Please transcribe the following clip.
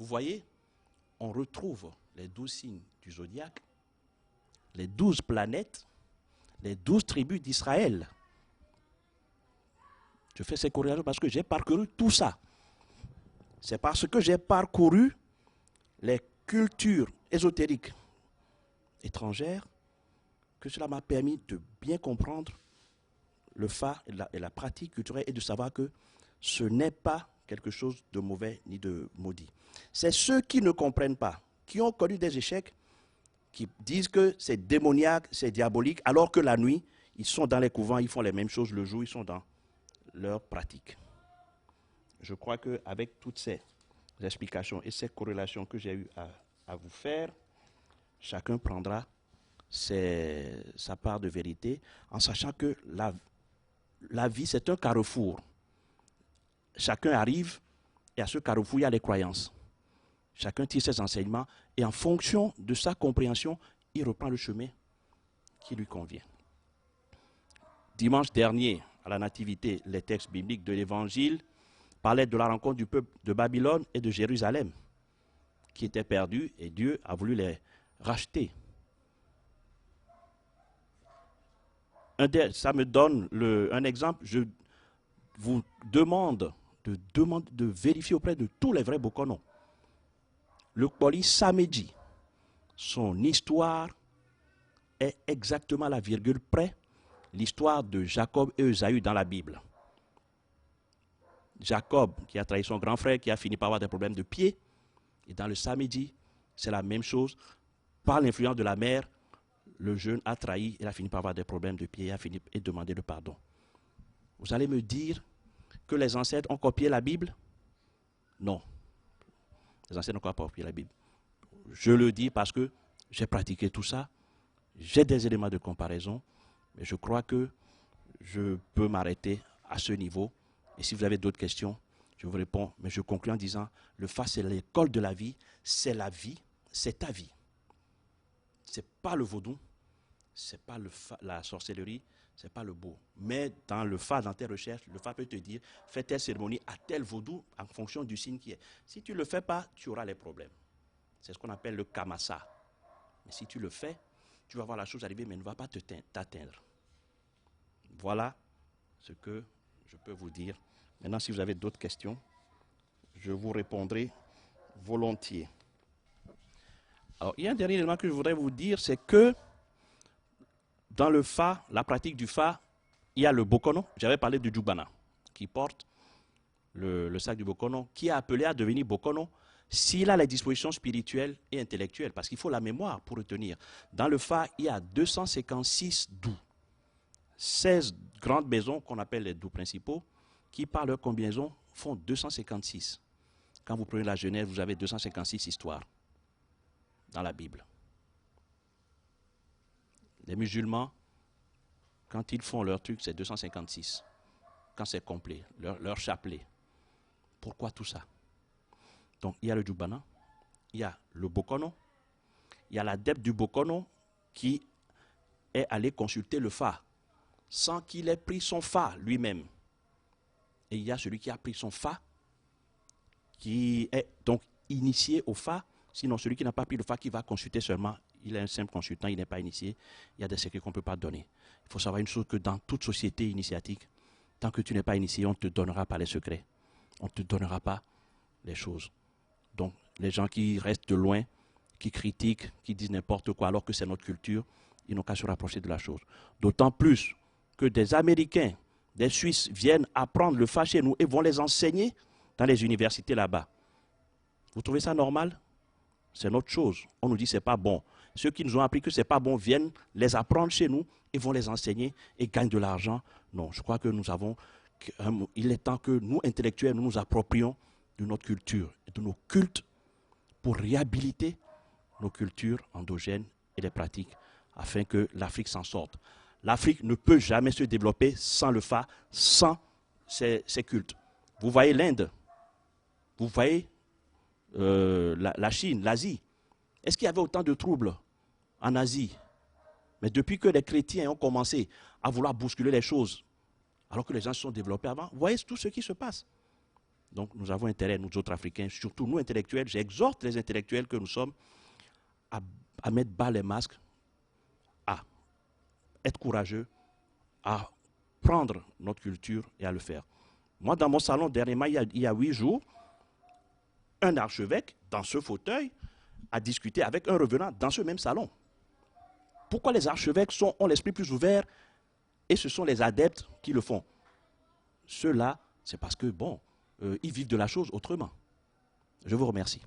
Vous voyez, on retrouve les 12 signes du zodiaque, les 12 planètes, les 12 tribus d'Israël. Je fais ces corrélations parce que j'ai parcouru tout ça. C'est parce que j'ai parcouru les cultures ésotériques étrangères que cela m'a permis de bien comprendre le Fa et la pratique culturelle et de savoir que ce n'est pas quelque chose de mauvais ni de maudit. C'est ceux qui ne comprennent pas, qui ont connu des échecs, qui disent que c'est démoniaque, c'est diabolique, alors que la nuit, ils sont dans les couvents, ils font les mêmes choses, le jour, ils sont dans leur pratique. Je crois qu'avec toutes ces explications et ces corrélations que j'ai eu à vous faire, chacun prendra sa part de vérité en sachant que la vie, c'est un carrefour. Chacun arrive et à ce carrefour, il y a les croyances. Chacun tire ses enseignements et en fonction de sa compréhension, il reprend le chemin qui lui convient. Dimanche dernier, à la Nativité, les textes bibliques de l'Évangile parlaient de la rencontre du peuple de Babylone et de Jérusalem, qui étaient perdus et Dieu a voulu les racheter. Ça me donne un exemple. Je vous demande de vérifier auprès de tous les vrais Bokono. Le Kpoli Samédji, son histoire est exactement à la virgule près l'histoire de Jacob et Esaü dans la Bible. Jacob qui a trahi son grand frère, qui a fini par avoir des problèmes de pied. Et dans le Samédji, c'est la même chose. Par l'influence de la mère, le jeune a trahi, il a fini par avoir des problèmes de pied, il a fini et demander le pardon. Vous allez me dire que les ancêtres ont copié la Bible? Non. Les ancêtres n'ont pas copié la Bible. Je le dis parce que j'ai pratiqué tout ça, j'ai des éléments de comparaison, mais je crois que je peux m'arrêter à ce niveau. Et si vous avez d'autres questions, je vous réponds. Mais je conclue en disant, le Fa, c'est l'école de la vie, c'est ta vie. Ce n'est pas le vaudou, ce n'est pas la sorcellerie, ce n'est pas le beau. Mais dans le Fa, dans tes recherches, le Fa peut te dire, fais telle cérémonie à tel vaudou en fonction du signe qui est. Si tu ne le fais pas, tu auras les problèmes. C'est ce qu'on appelle le kamasa. Mais si tu le fais, tu vas voir la chose arriver, mais elle ne va pas t'atteindre. Voilà ce que je peux vous dire. Maintenant, si vous avez d'autres questions, je vous répondrai volontiers. Alors, il y a un dernier élément que je voudrais vous dire, c'est que dans le Fa, la pratique du Fa, il y a le Bokono. J'avais parlé du Djoubana, qui porte le sac du Bokono, qui est appelé à devenir Bokono s'il a les dispositions spirituelles et intellectuelles, parce qu'il faut la mémoire pour retenir. Dans le Fa, il y a 256 dous. 16 grandes maisons qu'on appelle les dous principaux, qui par leur combinaison font 256. Quand vous prenez la Genèse, vous avez 256 histoires dans la Bible. Les musulmans, quand ils font leur truc, c'est 256. Quand c'est complet, leur chapelet. Pourquoi tout ça? Donc, il y a le Djoubana, il y a le Bokono, il y a l'adepte du Bokono qui est allé consulter le Fa sans qu'il ait pris son Fa lui-même. Et il y a celui qui a pris son Fa, qui est donc initié au Fa, sinon celui qui n'a pas pris le Fa, qui va consulter seulement, il est un simple consultant, il n'est pas initié, il y a des secrets qu'on ne peut pas donner. Il faut savoir une chose, que dans toute société initiatique, tant que tu n'es pas initié, on ne te donnera pas les secrets, on ne te donnera pas les choses. Donc, les gens qui restent de loin, qui critiquent, qui disent n'importe quoi, alors que c'est notre culture, ils n'ont qu'à se rapprocher de la chose. D'autant plus que des Américains, des Suisses viennent apprendre le Fa chez nous et vont les enseigner dans les universités là-bas. Vous trouvez ça normal? C'est notre chose. On nous dit que ce n'est pas bon. Ceux qui nous ont appris que ce n'est pas bon viennent les apprendre chez nous et vont les enseigner et gagnent de l'argent. Non, je crois que il est temps que nous, intellectuels, nous nous approprions de notre culture et de nos cultes pour réhabiliter nos cultures endogènes et les pratiques afin que l'Afrique s'en sorte. L'Afrique ne peut jamais se développer sans le Fa, sans ses cultes. Vous voyez l'Inde, vous voyez la Chine, l'Asie. Est-ce qu'il y avait autant de troubles en Asie? Mais depuis que les chrétiens ont commencé à vouloir bousculer les choses, alors que les gens se sont développés avant, vous voyez tout ce qui se passe. Donc nous avons intérêt, nous autres Africains, surtout nous intellectuels, j'exhorte les intellectuels que nous sommes à mettre bas les masques, à être courageux, à prendre notre culture et à le faire. Moi, dans mon salon, dernièrement, il y a 8 jours, un archevêque, dans ce fauteuil, a discuté avec un revenant dans ce même salon. Pourquoi les archevêques ont l'esprit plus ouvert et ce sont les adeptes qui le font? Ceux-là, c'est parce que, bon, ils vivent de la chose autrement. Je vous remercie.